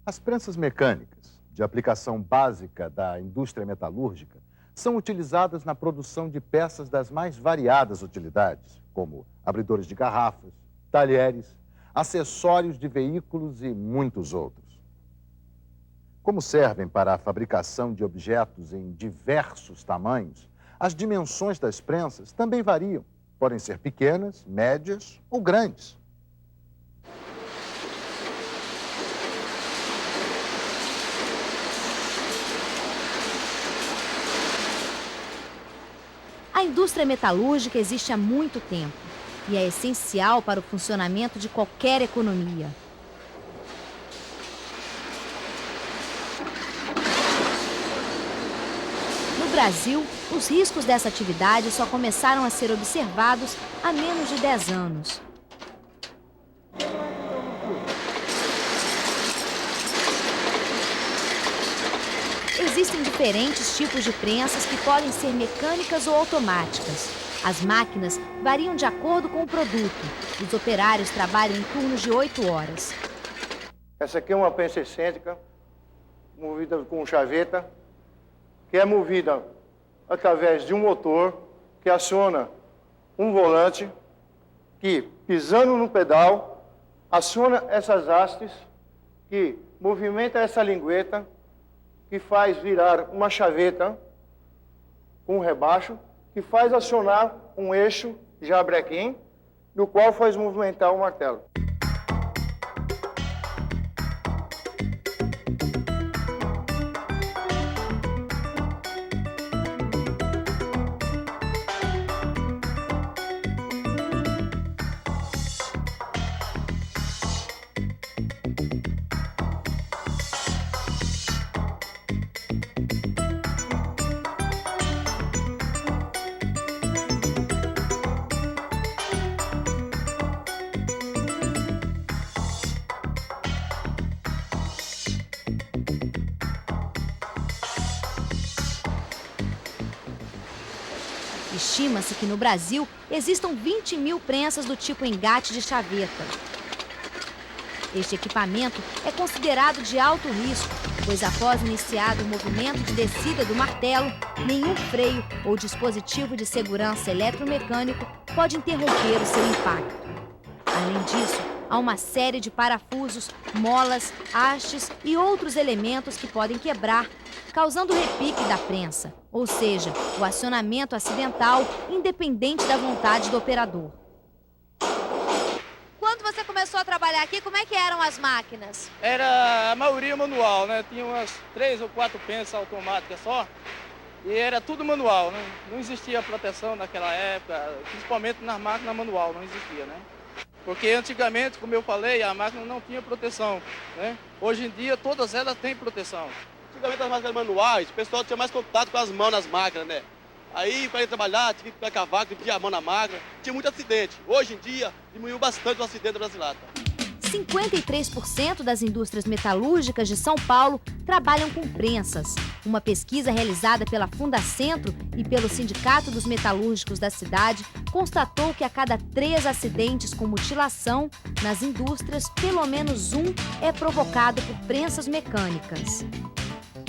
As prensas mecânicas, de aplicação básica da indústria metalúrgica, são utilizadas na produção de peças das mais variadas utilidades, como abridores de garrafas, talheres, acessórios de veículos e muitos outros. Como servem para a fabricação de objetos em diversos tamanhos, as dimensões das prensas também variam. Podem ser pequenas, médias ou grandes. A indústria metalúrgica existe há muito tempo e é essencial para o funcionamento de qualquer economia. No Brasil, os riscos dessa atividade só começaram a ser observados há menos de 10 anos. Existem diferentes tipos de prensas que podem ser mecânicas ou automáticas. As máquinas variam de acordo com o produto. Os operários trabalham em turnos de 8 horas. Essa aqui é uma prensa excêntrica, movida com chaveta, que é movida através de um motor que aciona um volante que, pisando no pedal, aciona essas hastes que movimenta essa lingueta, que faz virar uma chaveta com um rebaixo, que faz acionar um eixo jabrequim, no qual faz movimentar o martelo. Estima-se que no Brasil existam 20 mil prensas do tipo engate de chaveta. Este equipamento é considerado de alto risco, pois após iniciado o movimento de descida do martelo, nenhum freio ou dispositivo de segurança eletromecânico pode interromper o seu impacto. Além disso, há uma série de parafusos, molas, hastes e outros elementos que podem quebrar, causando o repique da prensa, ou seja, o acionamento acidental, independente da vontade do operador. Quando você começou a trabalhar aqui, como é que eram as máquinas? Era a maioria manual, né? Tinha umas 3 ou 4 prensas automáticas só. E era tudo manual, né? Não existia proteção naquela época, principalmente nas máquinas manual, não existia, né? Porque antigamente, como eu falei, a máquina não tinha proteção, né? Hoje em dia, todas elas têm proteção. Antigamente as máquinas manuais, o pessoal tinha mais contato com as mãos nas máquinas, né? Aí, para ir trabalhar, tinha que pegar cavaco, tinha a mão na máquina, tinha muito acidente. Hoje em dia, diminuiu bastante o acidente brasileiro. 53% das indústrias metalúrgicas de São Paulo trabalham com prensas. Uma pesquisa realizada pela Fundacentro e pelo Sindicato dos Metalúrgicos da cidade constatou que a cada 3 acidentes com mutilação nas indústrias, pelo menos um é provocado por prensas mecânicas.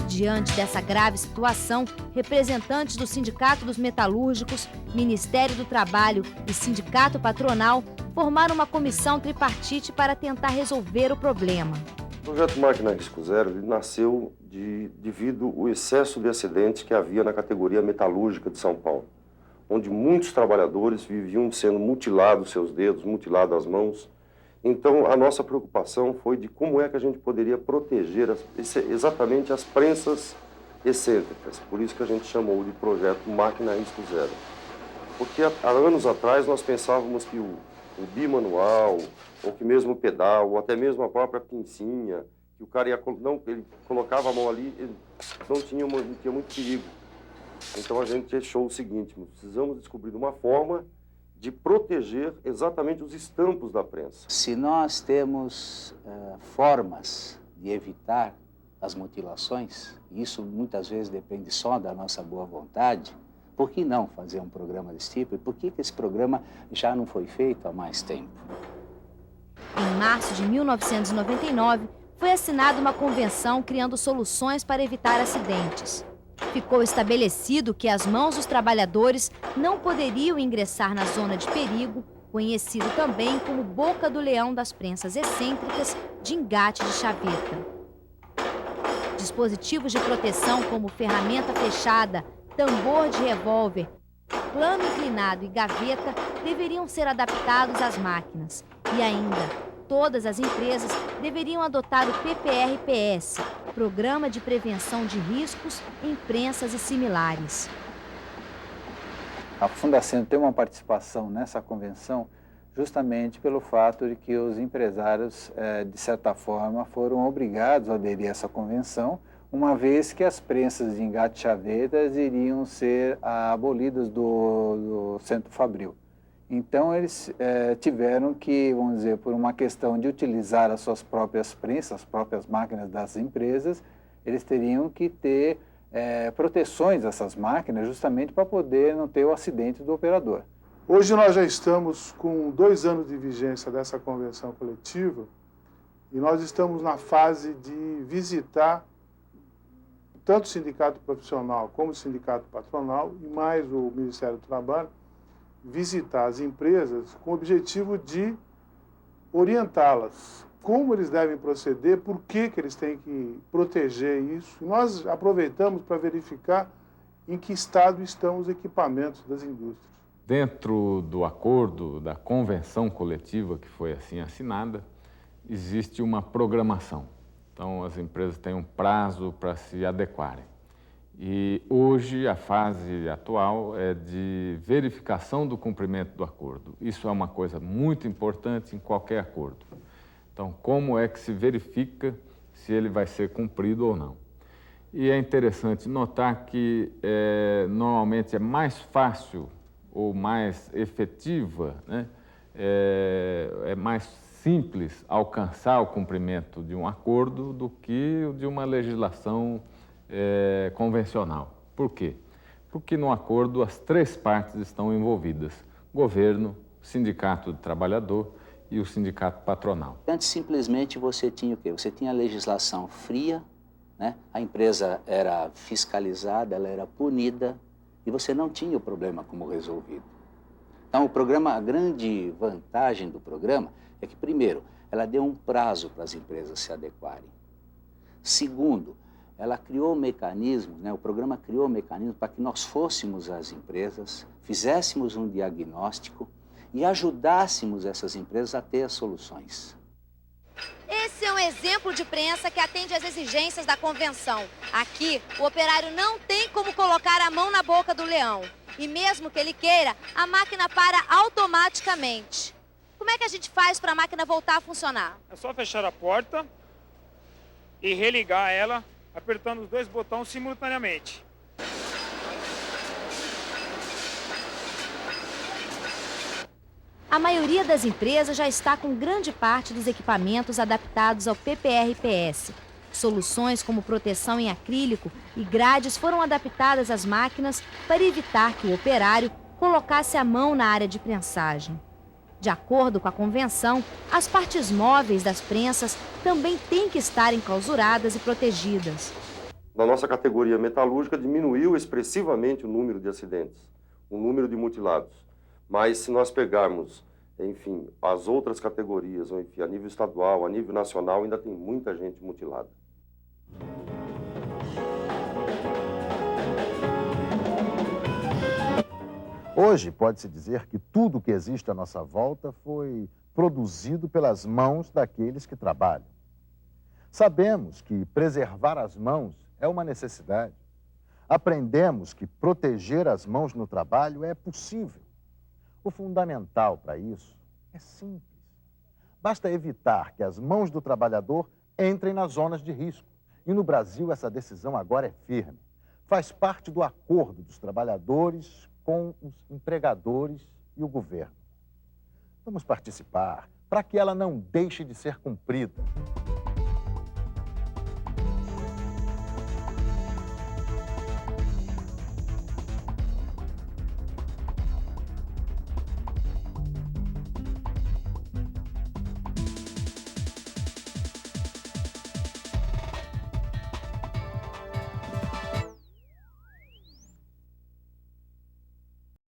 Diante dessa grave situação, representantes do Sindicato dos Metalúrgicos, Ministério do Trabalho e Sindicato Patronal formaram uma comissão tripartite para tentar resolver o problema. O projeto Máquina Risco Zero ele nasceu devido ao excesso de acidentes que havia na categoria metalúrgica de São Paulo, onde muitos trabalhadores viviam sendo mutilados seus dedos, mutiladas as mãos. Então, a nossa preocupação foi de como é que a gente poderia proteger exatamente as prensas excêntricas. Por isso que a gente chamou de projeto Máquina Risco Zero. Porque há anos atrás nós pensávamos que o bimanual, ou que mesmo o pedal, ou até mesmo a própria pincinha, que o cara ele colocava a mão ali, ele não tinha muito perigo. Então a gente achou o seguinte, precisamos descobrir uma forma de proteger exatamente os estampos da prensa. Se nós temos formas de evitar as mutilações, e isso muitas vezes depende só da nossa boa vontade, por que não fazer um programa desse tipo? E por que esse programa já não foi feito há mais tempo? Em março de 1999, foi assinada uma convenção criando soluções para evitar acidentes. Ficou estabelecido que as mãos dos trabalhadores não poderiam ingressar na zona de perigo, conhecido também como Boca do Leão das prensas excêntricas de engate de chaveta. Dispositivos de proteção como ferramenta fechada, tambor de revólver, plano inclinado e gaveta deveriam ser adaptados às máquinas. E ainda, todas as empresas deveriam adotar o PPR-PS, Programa de Prevenção de Riscos em Prensas e Similares. A Fundacentro tem uma participação nessa convenção justamente pelo fato de que os empresários, de certa forma, foram obrigados a aderir a essa convenção, uma vez que as prensas de engate de chavetas iriam ser abolidas do Centro Fabril. Então, eles tiveram que, vamos dizer, por uma questão de utilizar as suas próprias prensas, as próprias máquinas das empresas, eles teriam que ter proteções dessas máquinas justamente para poder não ter o acidente do operador. Hoje nós já estamos com 2 anos de vigência dessa convenção coletiva e nós estamos na fase de visitar tanto o sindicato profissional como o sindicato patronal e mais o Ministério do Trabalho, visitar as empresas com o objetivo de orientá-las. Como eles devem proceder, por que eles têm que proteger isso. E nós aproveitamos para verificar em que estado estão os equipamentos das indústrias. Dentro do acordo, da convenção coletiva que foi assim assinada, existe uma programação. Então, as empresas têm um prazo para se adequarem. E hoje a fase atual é de verificação do cumprimento do acordo. Isso é uma coisa muito importante em qualquer acordo. Então, como é que se verifica se ele vai ser cumprido ou não? E é interessante notar que normalmente é mais fácil ou mais efetiva, né? É mais simples alcançar o cumprimento de um acordo do que o de uma legislação convencional. Por quê? Porque no acordo as 3 partes estão envolvidas: governo, sindicato do trabalhador e o sindicato patronal. Antes, simplesmente, você tinha o quê? Você tinha a legislação fria, né? A empresa era fiscalizada, ela era punida e você não tinha o problema como resolvido. Então, o programa, a grande vantagem do programa é que, primeiro, ela deu um prazo para as empresas se adequarem. Segundo, ela criou mecanismos, né? O programa criou mecanismos para que nós fôssemos às empresas, fizéssemos um diagnóstico e ajudássemos essas empresas a ter as soluções. Esse é um exemplo de prensa que atende às exigências da convenção. Aqui, o operário não tem como colocar a mão na boca do leão. E mesmo que ele queira, a máquina para automaticamente. Como é que a gente faz para a máquina voltar a funcionar? É só fechar a porta e religar ela, apertando os 2 botões simultaneamente. A maioria das empresas já está com grande parte dos equipamentos adaptados ao PPR-PS. Soluções como proteção em acrílico e grades foram adaptadas às máquinas para evitar que o operário colocasse a mão na área de prensagem. De acordo com a convenção, as partes móveis das prensas também têm que estar enclausuradas e protegidas. Na nossa categoria metalúrgica diminuiu expressivamente o número de acidentes, o número de mutilados. Mas se nós pegarmos, enfim, as outras categorias, ou enfim, a nível estadual, a nível nacional, ainda tem muita gente mutilada. Hoje, pode-se dizer que tudo que existe à nossa volta foi produzido pelas mãos daqueles que trabalham. Sabemos que preservar as mãos é uma necessidade. Aprendemos que proteger as mãos no trabalho é possível. O fundamental para isso é simples. Basta evitar que as mãos do trabalhador entrem nas zonas de risco. E no Brasil essa decisão agora é firme. Faz parte do acordo dos trabalhadores com os empregadores e o governo. Vamos participar para que ela não deixe de ser cumprida.